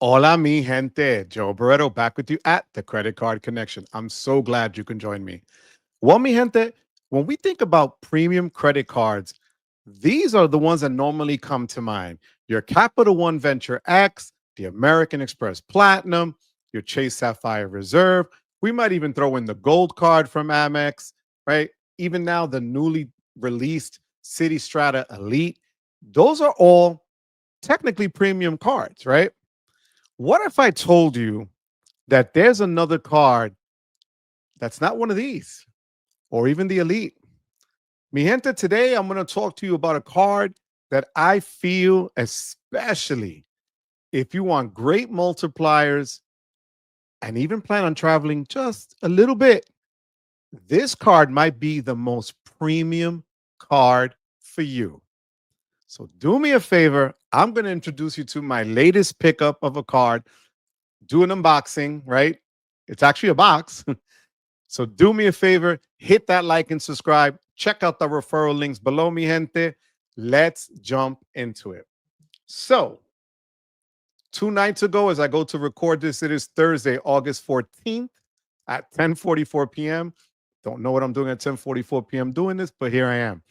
Hola, mi gente. Joe Barreto back with you at the Credit Card Connection. I'm so glad you can join me. Well, mi gente, when we think about premium credit cards, these are the ones that normally come to mind. Your Capital One Venture X, the American Express Platinum, your Chase Sapphire Reserve. We might even throw in the Gold Card from Amex, right? Even now, the newly released City Strata Elite. Those are all technically premium cards, right? What if I told you that there's another card that's not one of these or even the Elite? Mi gente, today I'm going to talk to you about a card that I feel, especially if you want great multipliers and even plan on traveling just a little bit, this card might be the most premium card for you. So do me a favor. I'm going to introduce you to my latest pickup of a card, do an unboxing, right? It's actually a box. So do me a favor, hit that like and subscribe. Check out the referral links below, mi gente. Let's jump into it. So, 2 nights ago, as I go to record this, it is Thursday, August 14th at 10:44 p.m. Don't know what I'm doing at 10:44 p.m. doing this, but here I am.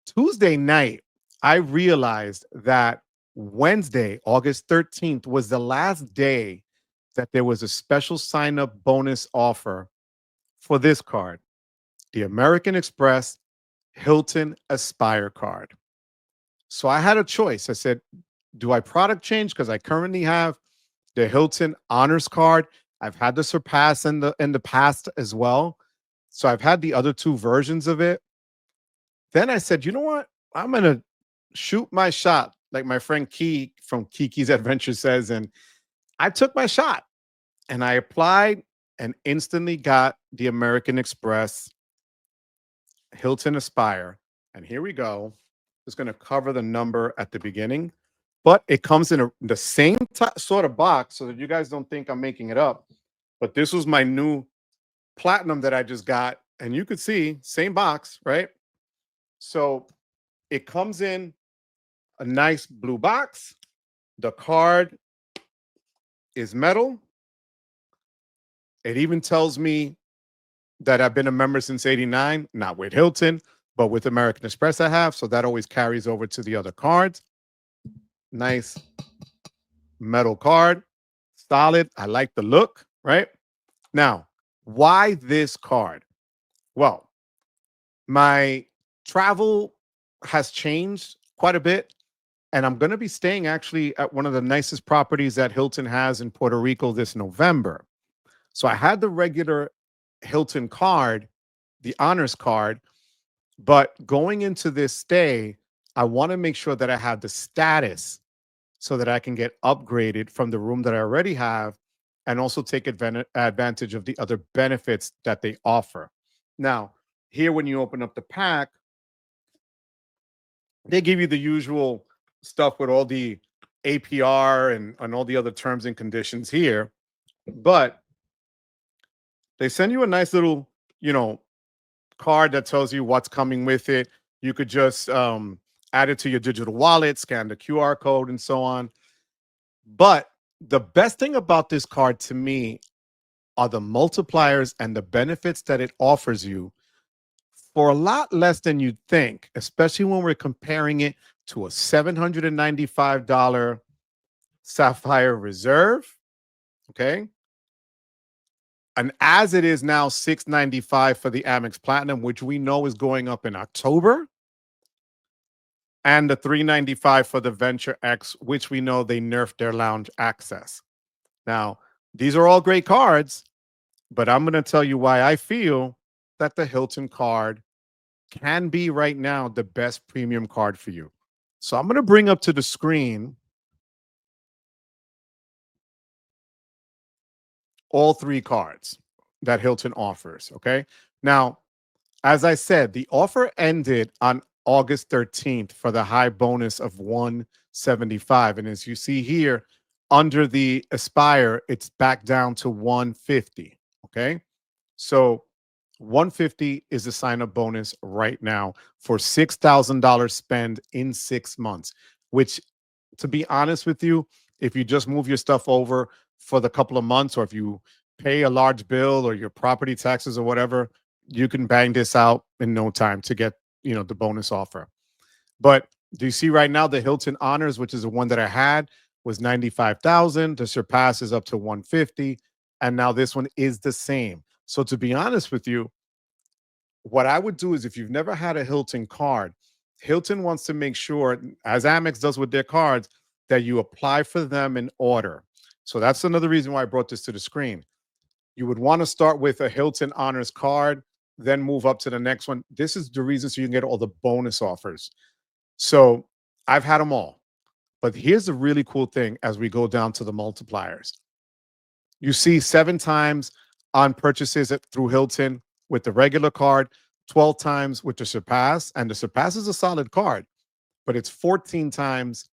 Tuesday night, I realized that Wednesday, August 13th, was the last day that there was a special sign up bonus offer for this card, the American Express Hilton Aspire card. So I had a choice. I said, do I product change? Because I currently have the Hilton Honors card. I've had the Surpass in the past as well. So I've had the other two versions of it. Then I said, you know what? I'm gonna shoot my shot, like my friend Key from Kiki's Adventure says. And I took my shot and I applied and instantly got the American Express Hilton Aspire. And here we go. Just going to cover the number at the beginning, but it comes in the same sort of box so that you guys don't think I'm making it up. But this was my new platinum that I just got. And you could see, same box, right? So it comes in a nice blue box. The card is metal. It even tells me that I've been a member since '89, not with Hilton, but with American Express I have. So that always carries over to the other cards. Nice metal card, solid. I like the look, right? Now, why this card? Well, my travel has changed quite a bit, and I'm going to be staying actually at one of the nicest properties that Hilton has in Puerto Rico this November. So I had the regular Hilton card, the honors card, but going into this stay, I want to make sure that I have the status so that I can get upgraded from the room that I already have and also take advantage of the other benefits that they offer. Now, here, when you open up the pack, they give you the usual stuff with all the APR and all the other terms and conditions here, but they send you a nice little, you know, card that tells you what's coming with it. You could just add it to your digital wallet, scan the QR code, and so on. But the best thing about this card to me are the multipliers and the benefits that it offers you for a lot less than you'd think, especially when we're comparing it to a $795 Sapphire Reserve. Okay. And as it is now $695 for the Amex Platinum, which we know is going up in October, and the $395 for the Venture X, which we know they nerfed their lounge access. Now, these are all great cards, but I'm going to tell you why I feel that the Hilton card can be right now the best premium card for you. So I'm going to bring up to the screen all three cards that Hilton offers. Okay. Now, as I said, the offer ended on August 13th for the high bonus of 175. And as you see here, under the Aspire, it's back down to 150. Okay. So 150 is the sign up bonus right now for $6,000 spend in 6 months, which, to be honest with you, If you just move your stuff over for the couple of months, or if you pay a large bill or your property taxes or whatever, you can bang this out in no time to get, the bonus offer. But do you see right now the Hilton Honors, which is the one that I had, was 95,000. The Surpass is up to 150, and now this one is the same. So to be honest with you, what I would do is, if you've never had a Hilton card, Hilton wants to make sure, as Amex does with their cards, that you apply for them in order. So that's another reason why I brought this to the screen. You would want to start with a Hilton Honors card, then move up to the next one. This is the reason, so you can get all the bonus offers. So I've had them all. But here's the really cool thing as we go down to the multipliers. You see 7 times on purchases through Hilton with the regular card, 12 times with the Surpass. And the Surpass is a solid card, but it's 14 times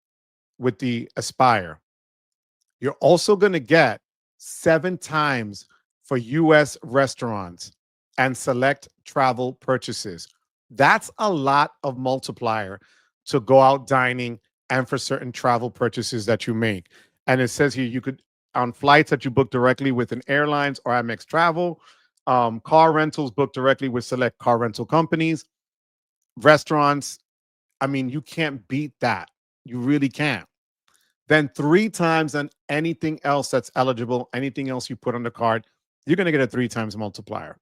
with the Aspire. You're also going to get 7 times for US restaurants and select travel purchases. That's a lot of multiplier to go out dining and for certain travel purchases that you make. And it says here you could, on flights that you book directly with an airlines or Amex Travel, car rentals booked directly with select car rental companies, restaurants. I mean, you can't beat that. You really can't. Then 3 times on anything else that's eligible, anything else you put on the card, you're going to get a 3 times multiplier.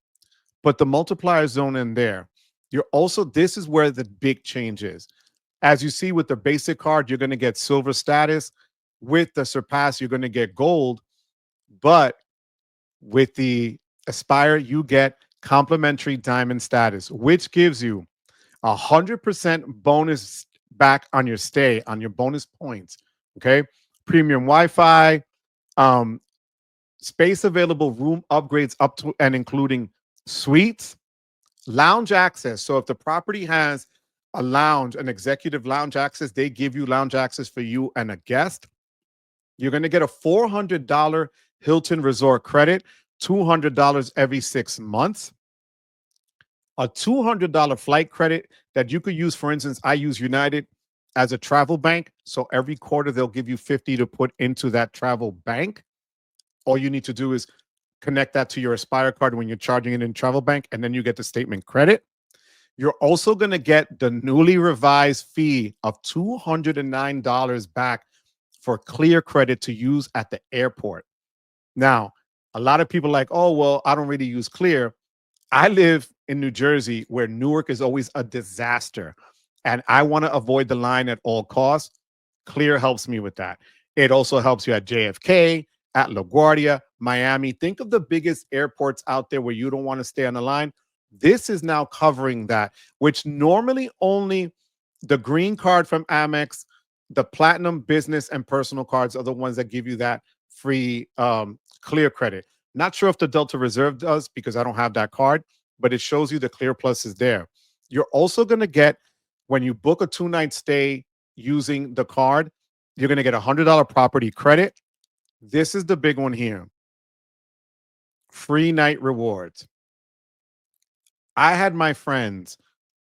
But the multiplier zone in there, this is where the big change is. As you see with the basic card, you're going to get silver status. With the Surpass, you're going to get gold. But with the Aspire, you get complimentary diamond status, which gives you 100% bonus back on your stay, on your bonus points. Okay. Premium Wi-Fi, um, space available room upgrades up to and including suites, lounge access. So if the property has a lounge, an executive lounge access, they give you lounge access for you and a guest. You're going to get a $400 Hilton Resort credit, $200 every 6 months, a $200 flight credit that you could use. For instance, I use United as a travel bank. So every quarter they'll give you 50 to put into that travel bank. All you need to do is connect that to your Aspire card when you're charging it in travel bank, and then you get the statement credit. You're also going to get the newly revised fee of $209 back for clear credit to use at the airport. Now, a lot of people are like, oh, well, I don't really use clear. I live in New Jersey, where Newark is always a disaster, and I want to avoid the line at all costs. Clear helps me with that. It also helps you at JFK, at LaGuardia, Miami. Think of the biggest airports out there where you don't want to stay on the line. This is now covering that, which normally only the green card from Amex, the platinum business and personal cards are the ones that give you that free clear credit. Not sure if the Delta Reserve does, because I don't have that card, but it shows you the Clear Plus is there. You're also going to get, when you book a 2-night stay using the card, you're going to get $100 property credit. This is the big one here. Free night rewards. I had my friends,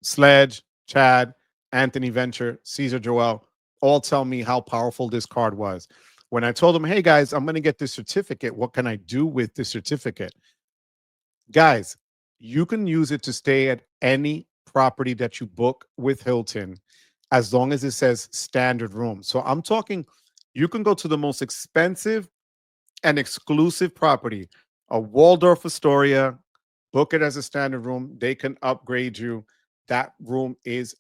Sledge, Chad, Anthony Venture, Caesar Joel, all tell me how powerful this card was. When I told them, hey guys, I'm going to get this certificate, what can I do with this certificate? Guys, you can use it to stay at any property that you book with Hilton, as long as it says standard room. So I'm talking, you can go to the most expensive and exclusive property, a Waldorf Astoria, book it as a standard room. They can upgrade you. That room is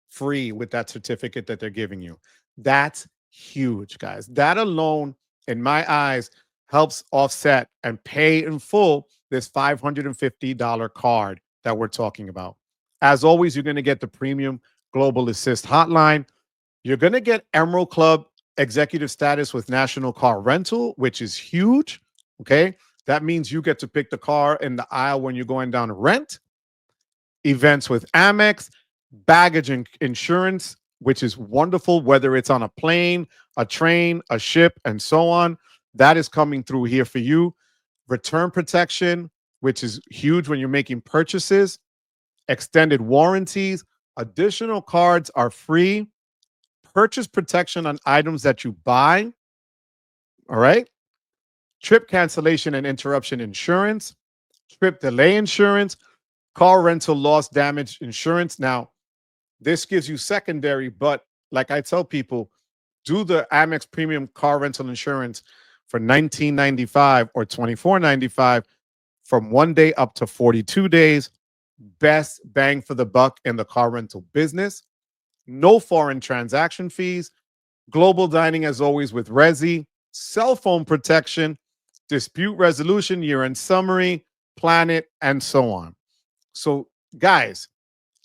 free with that certificate that they're giving you. That's huge, guys. That alone, in my eyes, helps offset and pay in full this $550 card that we're talking about. As always, you're going to get the premium Global Assist hotline. You're going to get Emerald Club executive status with National Car Rental, which is huge. Okay. That means you get to pick the car in the aisle when you're going down to rent. Events with Amex, baggage and insurance, which is wonderful, whether it's on a plane, a train, a ship, and so on. That is coming through here for you. Return protection, which is huge when you're making purchases. Extended warranties. Additional cards are free. Purchase protection on items that you buy. All right. Trip cancellation and interruption insurance, trip delay insurance, car rental loss damage insurance. Now, this gives you secondary, but like I tell people, do the Amex premium car rental insurance for 19.95 or 24.95 from 1 day up to 42 days. Best bang for the buck in the car rental business. No foreign transaction fees. Global dining, as always, with Resi, cell phone protection, dispute resolution, year end summary, planet, and so on. So, guys,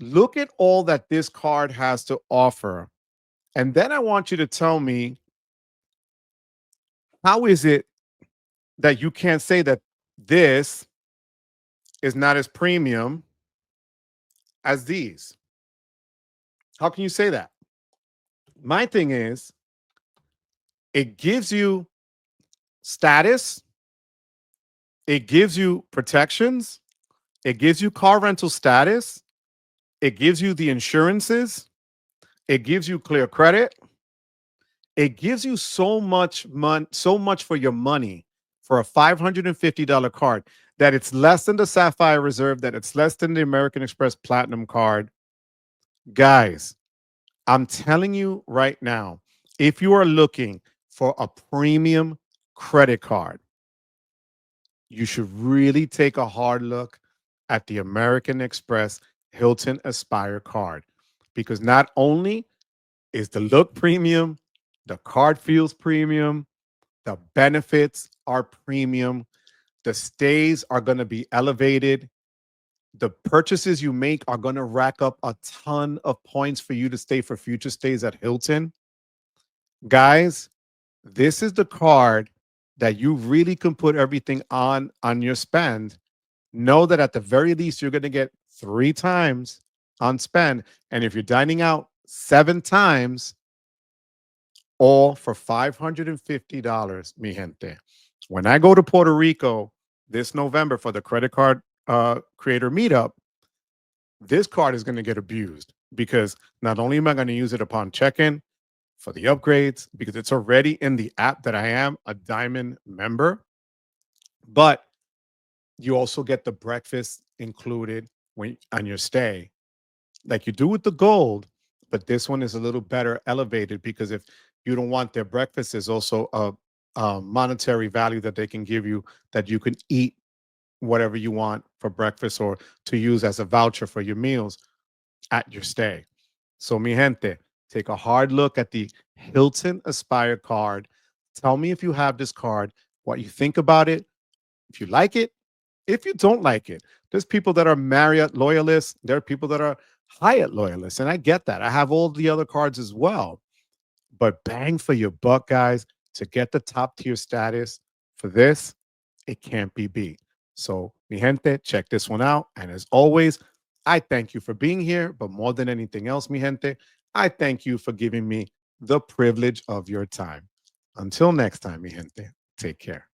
look at all that this card has to offer. And then I want you to tell me, how is it that you can't say that this is not as premium as these? How can you say that? My thing is, it gives you status, it gives you protections, it gives you car rental status, it gives you the insurances, it gives you clear credit, it gives you so much money, so much for your money for a $550 card that it's less than the Sapphire Reserve, that it's less than the American Express Platinum card. Guys, I'm telling you right now, if you are looking for a premium credit card, you should really take a hard look at the American Express Hilton Aspire card, because not only is the look premium, the card feels premium, the benefits are premium, the stays are going to be elevated, the purchases you make are going to rack up a ton of points for you to stay for future stays at Hilton. Guys, this is the card that you really can put everything on your spend. Know that at the very least you're going to get 3 times on spend, and if you're dining out 7 times, all for $550, mi gente. When I go to Puerto Rico this November for the credit card creator meetup, this card is going to get abused, because not only am I going to use it upon check-in for the upgrades, because it's already in the app that I am a diamond member, but you also get the breakfast included when on your stay, like you do with the gold. But this one is a little better elevated, because if you don't want their breakfast, there's also a monetary value that they can give you, that you can eat whatever you want for breakfast or to use as a voucher for your meals at your stay. So, mi gente, take a hard look at the Hilton Aspire card. Tell me if you have this card, what you think about it, if you like it, if you don't like it. There's people that are Marriott loyalists, there are people that are Hyatt loyalists, and I get that. I have all the other cards as well. But bang for your buck, guys, to get the top tier status for this, it can't be beat. So, mi gente, check this one out. And as always, I thank you for being here. But more than anything else, mi gente, I thank you for giving me the privilege of your time. Until next time, mi gente, take care.